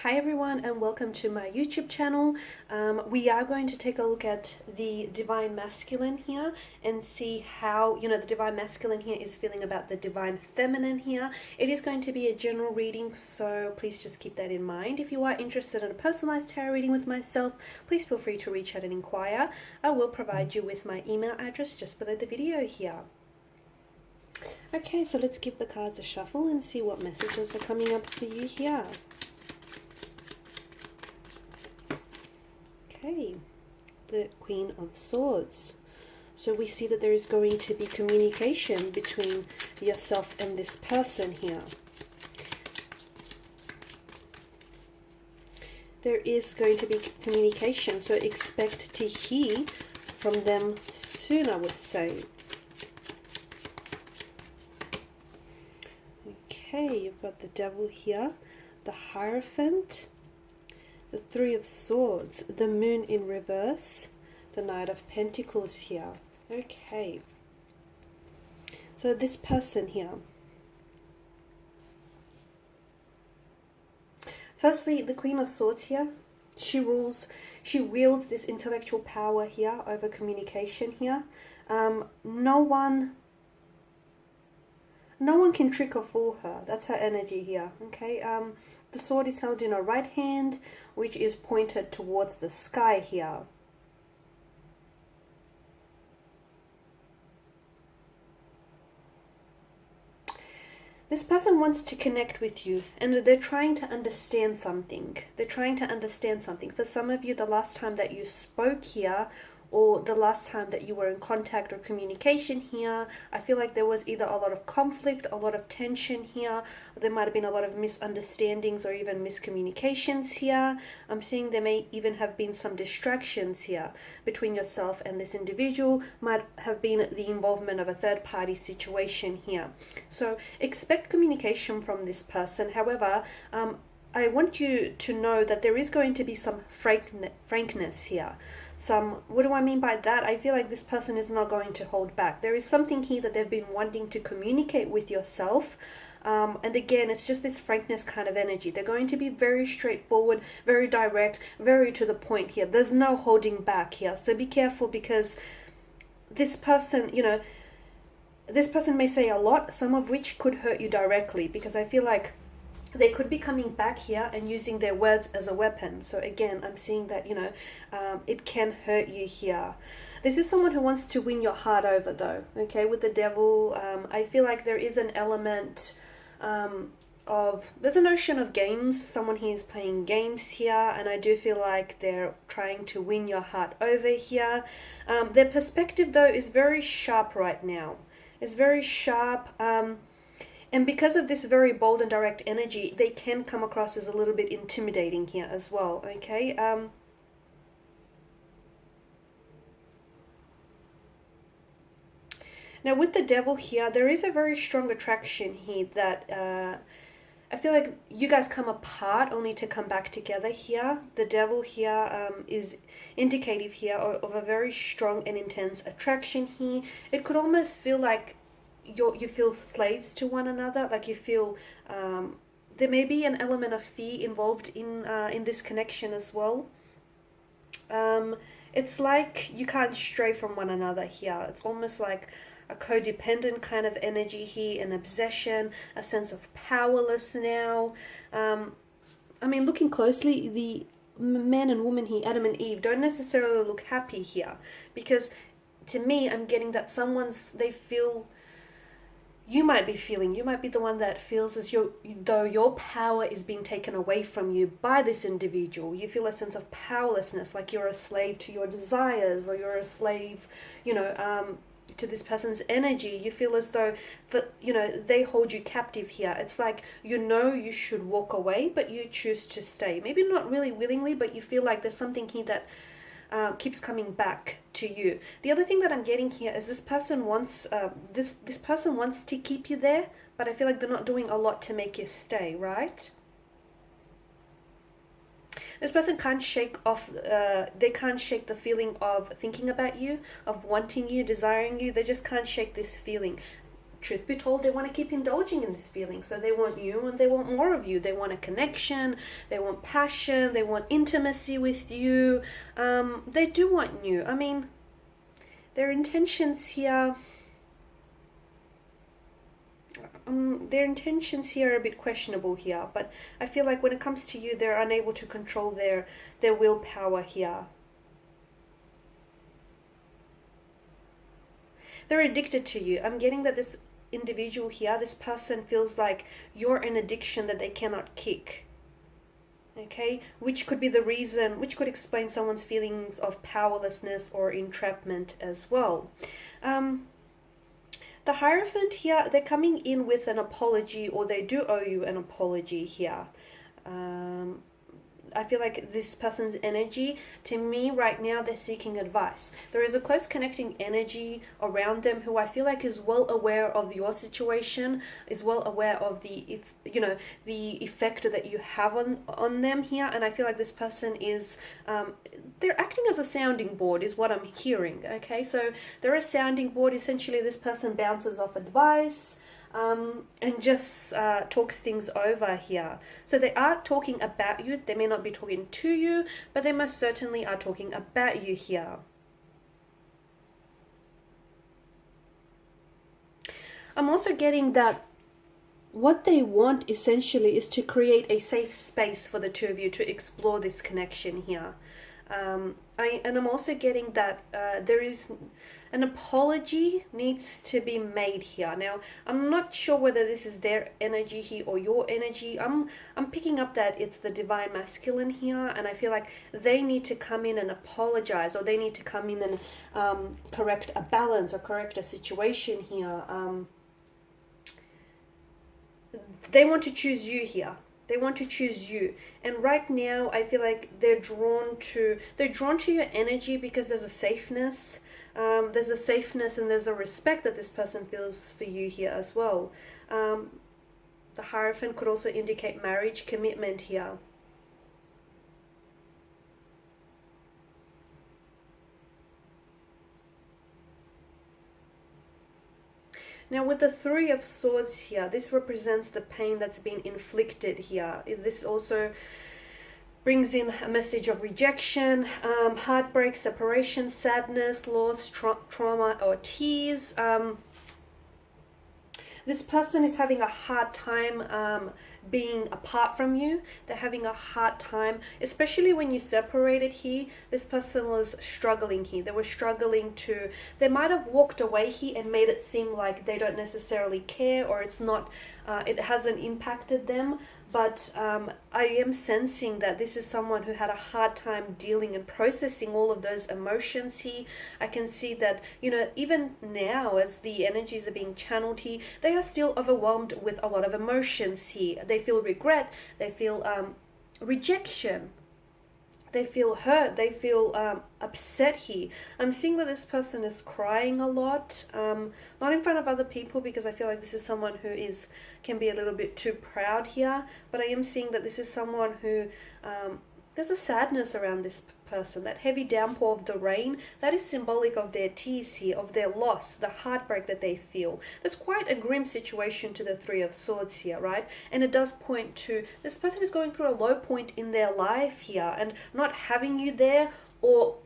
Hi everyone and welcome to my YouTube channel. We are going to take a look at the Divine Masculine here and see how, the Divine Masculine here is feeling about the Divine Feminine here. It is going to be a general reading, so please just keep that in mind. If you are interested in a personalized tarot reading with myself, please feel free to reach out and inquire. I will provide you with my email address just below the video here. Okay, so let's give the cards a shuffle and see what messages are coming up for you here. Okay, the Queen of Swords. So we see that there is going to be communication between yourself and this person here. There is going to be communication, so expect to hear from them soon, I would say. Okay, you've got the Devil here, the Hierophant, the Three of Swords, the Moon in reverse, the Knight of Pentacles here. Okay. So this person here. Firstly, the Queen of Swords here. She wields this intellectual power here over communication here. No one can trick or fool her. That's her energy here. Okay. The sword is held in her right hand, which is pointed towards the sky here. This person wants to connect with you, and they're trying to understand something. They're trying to understand something. For some of you, the last time that you spoke here, or the last time that you were in contact or communication here, I feel like there was either a lot of conflict, a lot of tension here, or there might have been a lot of misunderstandings or even miscommunications here. I'm seeing there may even have been some distractions here between yourself and this individual. Might have been the involvement of a third-party situation here. So expect communication from this person. However, I want you to know that there is going to be some frankness here. What do I mean by that? I feel like this person is not going to hold back. There is something here that they've been wanting to communicate with yourself. And again, it's just this frankness kind of energy. They're going to be very straightforward, very direct, very to the point here. There's no holding back here. So be careful, because this person, this person may say a lot, some of which could hurt you directly, because I feel like they could be coming back here and using their words as a weapon. So again, I'm seeing that, it can hurt you here. This is someone who wants to win your heart over, though. Okay, with the Devil, I feel like there is an element there's a notion of games. Someone here is playing games here, and I do feel like they're trying to win your heart over here. Their perspective, though, is very sharp right now. It's very sharp. And because of this very bold and direct energy, they can come across as a little bit intimidating here as well, okay? Now, with the Devil here, there is a very strong attraction here that I feel like you guys come apart only to come back together here. The Devil here is indicative here of a very strong and intense attraction here. It could almost feel like you feel slaves to one another, like you feel there may be an element of fear involved in this connection as well. It's like you can't stray from one another here. It's almost like a codependent kind of energy here, an obsession, a sense of powerless now. I mean, looking closely, the man and woman here, Adam and Eve, don't necessarily look happy here, because to me, I'm getting that you might be the one that feels as though your power is being taken away from you by this individual. You feel a sense of powerlessness, like you're a slave to your desires, or you're a slave, to this person's energy. You feel as though, they hold you captive here. It's like, you should walk away, but you choose to stay. Maybe not really willingly, but you feel like there's something here that keeps coming back to you. The other thing that I'm getting here is this person wants this person wants to keep you there, but I feel like they're not doing a lot to make you stay, right? This person can't shake the feeling of thinking about you, of wanting you, desiring you. They just can't shake this feeling. truth be told, they want to keep indulging in this feeling. So they want you and they want more of you. They want a connection, they want passion, they want intimacy with you. They do want you. I mean, their intentions here... their intentions here are a bit questionable here, but I feel like when it comes to you, they're unable to control their willpower here. They're addicted to you. I'm getting that this individual here, this person, feels like you're an addiction that they cannot kick. Okay, which could be the reason, which could explain someone's feelings of powerlessness or entrapment as well. The Hierophant here, they're coming in with an apology, or they do owe you an apology here. I feel like this person's energy, to me right now, they're seeking advice. There is a close connecting energy around them who I feel like is well aware of your situation, is well aware of the effect that you have on them here. And I feel like this person is, they're acting as a sounding board is what I'm hearing. Okay, so they're a sounding board. Essentially, this person bounces off advice, and just talks things over here. So they are talking about you. They may not be talking to you, but they most certainly are talking about you here. I'm also getting that what they want essentially is to create a safe space for the two of you to explore this connection here. I'm also getting that there is an apology needs to be made here. Now, I'm not sure whether this is their energy here or your energy. I'm picking up that it's the divine masculine here, and I feel like they need to come in and apologize, or they need to come in and correct a balance or correct a situation here. They want to choose you here. They want to choose you. And right now, I feel like they're drawn to your energy because there's a safeness. There's a safeness and there's a respect that this person feels for you here as well. The Hierophant could also indicate marriage, commitment here. Now with the Three of Swords here, this represents the pain that's been inflicted here. This also brings in a message of rejection, heartbreak, separation, sadness, loss, trauma, or tears. This person is having a hard time being apart from you. They're having a hard time, especially when you separated here. This person was struggling here. They were struggling to, they might have walked away here and made it seem like they don't necessarily care, or it's not, it hasn't impacted them. But I am sensing that this is someone who had a hard time dealing and processing all of those emotions here. I can see that, you know, even now as the energies are being channeled here, they are still overwhelmed with a lot of emotions here. They feel regret, they feel rejection, they feel hurt, they feel upset here. I'm seeing that this person is crying a lot, not in front of other people, because I feel like this is someone who can be a little bit too proud here, but I am seeing that this is someone who, there's a sadness around this person. That heavy downpour of the rain, that is symbolic of their tears here, of their loss, the heartbreak that they feel. That's quite a grim situation to the Three of Swords here, right? And it does point to this person is going through a low point in their life here, and not having you there, or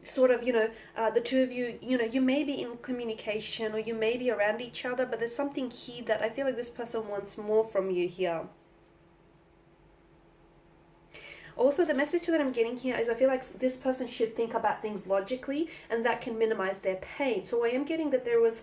sort of, you know, the two of you, you know, you may be in communication or you may be around each other, but there's something here that I feel like this person wants more from you here. Also, the message that I'm getting here is I feel like this person should think about things logically, and that can minimize their pain. So I am getting that there was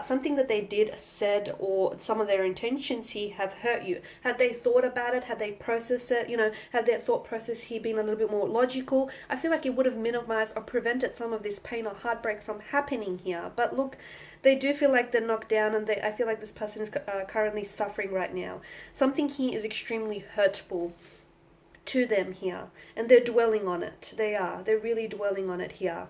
something that they did, said, or some of their intentions here have hurt you. Had they thought about it, had they processed it, you know, had their thought process here been a little bit more logical, I feel like it would have minimized or prevented some of this pain or heartbreak from happening here. But look, they do feel like they're knocked down, and I feel like this person is currently suffering right now. Something here is extremely hurtful to them here, and they're dwelling on it. They're really dwelling on it here.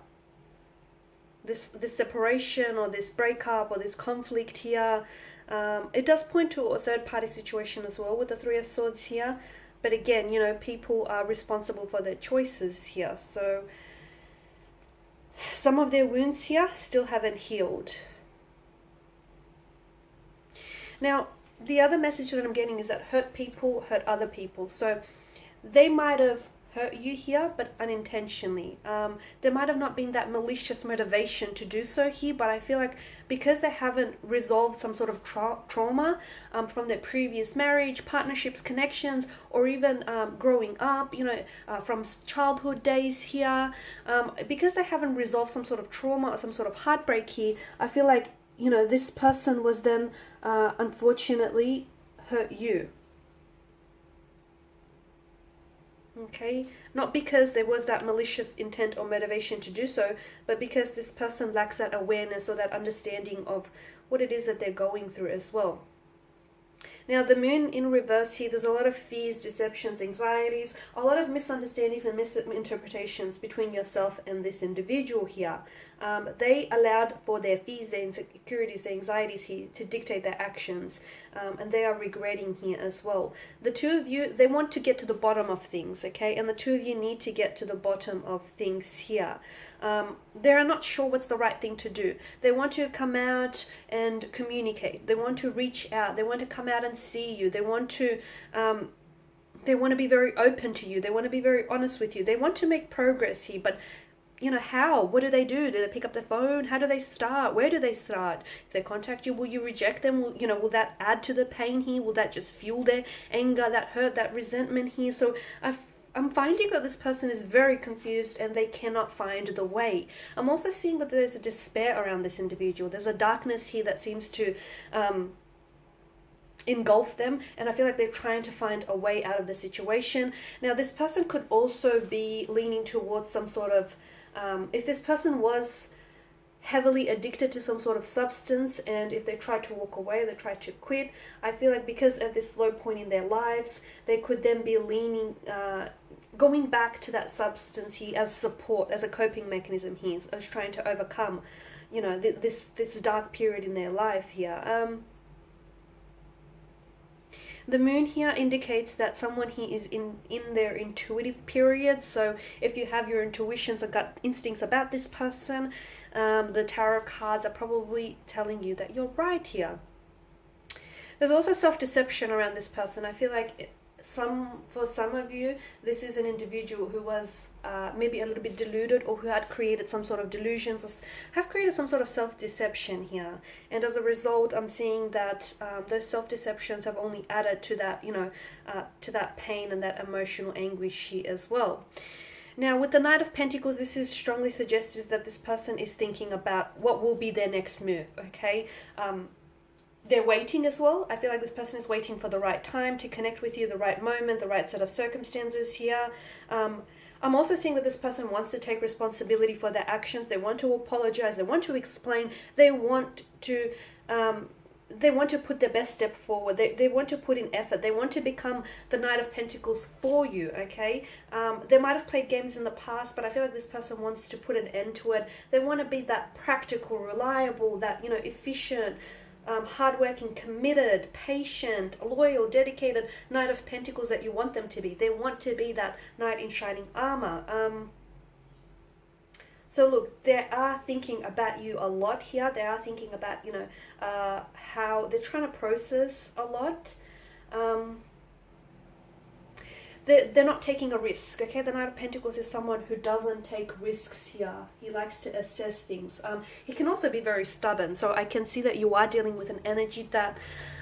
This separation or this breakup or this conflict here, it does point to a third party situation as well with the Three of Swords here. But again, you know, people are responsible for their choices here. So some of their wounds here still haven't healed. Now, the other message that I'm getting is that hurt people hurt other people. So they might have hurt you here, but unintentionally. There might have not been that malicious motivation to do so here, but I feel like because they haven't resolved some sort of trauma from their previous marriage, partnerships, connections, or even growing up, from childhood days here, because they haven't resolved some sort of trauma or some sort of heartbreak here, I feel like, this person was then unfortunately hurt you. Okay, not because there was that malicious intent or motivation to do so, but because this person lacks that awareness or that understanding of what it is that they're going through as well. Now, the moon in reverse here, there's a lot of fears, deceptions, anxieties, a lot of misunderstandings and misinterpretations between yourself and this individual here. They allowed for their fears, their insecurities, their anxieties here to dictate their actions, and they are regretting here as well. The two of you, they want to get to the bottom of things, okay? And the two of you need to get to the bottom of things here. They are not sure what's the right thing to do. They want to come out and communicate. They want to reach out. They want to come out and see you. They want to be very open to you. They want to be very honest with you. They want to make progress here, but how? What do? Do they pick up the phone? How do they start? Where do they start? If they contact you, will you reject them? Will that add to the pain here? Will that just fuel their anger, that hurt, that resentment here? So I'm finding that this person is very confused and they cannot find the way. I'm also seeing that there's a despair around this individual. There's a darkness here that seems to engulf them, and I feel like they're trying to find a way out of the situation. Now, this person could also be leaning towards some sort of, if this person was heavily addicted to some sort of substance, and if they try to walk away, they try to quit, I feel like because at this low point in their lives, they could then be leaning, going back to that substance here as support, as a coping mechanism here, as trying to overcome, this dark period in their life here. The moon here indicates that someone here is in their intuitive period. So if you have your intuitions or gut instincts about this person, the tarot cards are probably telling you that you're right here. There's also self-deception around this person. I feel like for some of you, this is an individual who was maybe a little bit deluded, or who had created some sort of delusions, or have created some sort of self-deception here. And as a result, I'm seeing that those self-deceptions have only added to that, to that pain and that emotional anguish here as well. Now, with the Knight of Pentacles, this is strongly suggested that this person is thinking about what will be their next move, okay? They're waiting as well. I feel like this person is waiting for the right time to connect with you, the right moment, the right set of circumstances here. I'm also seeing that this person wants to take responsibility for their actions. They want to apologize. They want to explain. They want to put their best step forward. They want to put in effort. They want to become the Knight of Pentacles for you, okay? They might have played games in the past, but I feel like this person wants to put an end to it. They want to be that practical, reliable, that, efficient, hardworking, committed, patient, loyal, dedicated Knight of Pentacles that you want them to be. They want to be that knight in shining armor. So look, they are thinking about you a lot here. They are thinking about, how they're trying to process a lot. They're not taking a risk, okay? The Knight of Pentacles is someone who doesn't take risks here. He likes to assess things. He can also be very stubborn, so I can see that you are dealing with an energy that,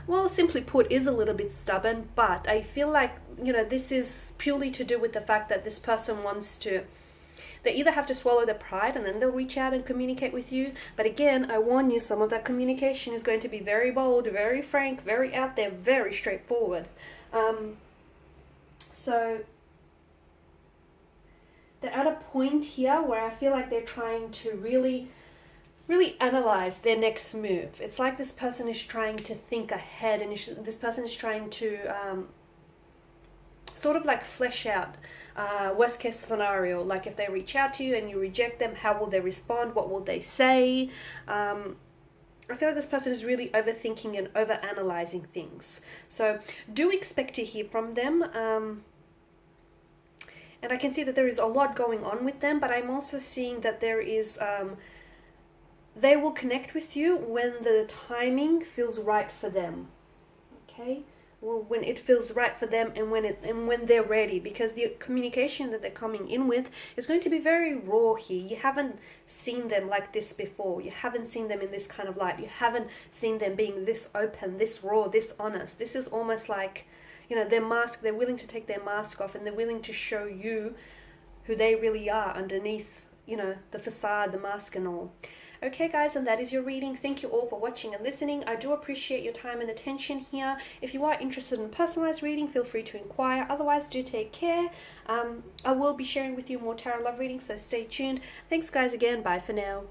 well, simply put, is a little bit stubborn, but I feel like, this is purely to do with the fact that this person wants to, they either have to swallow their pride and then they'll reach out and communicate with you. But again, I warn you, some of that communication is going to be very bold, very frank, very out there, very straightforward. So they're at a point here where I feel like they're trying to really analyze their next move. It's like this person is trying to think ahead, and this person is trying to sort of like flesh out worst case scenario. Like if they reach out to you and you reject them, how will they respond? What will they say? I feel like this person is really overthinking and overanalyzing things. So do expect to hear from them. And I can see that there is a lot going on with them, but I'm also seeing that there is, they will connect with you when the timing feels right for them. okay? Well, when it feels right for them, and when they're ready, because the communication that they're coming in with is going to be very raw here. You haven't seen them like this before. You haven't seen them in this kind of light. You haven't seen them being this open, this raw, this honest. This is almost like, you know, they're willing to take their mask off, and they're willing to show you who they really are underneath, you know, the facade, the mask and all. Okay guys, and that is your reading. Thank you all for watching and listening. I do appreciate your time and attention here. If you are interested in personalized reading, feel free to inquire. Otherwise, do take care. I will be sharing with you more tarot love readings, so stay tuned. Thanks guys again. Bye for now.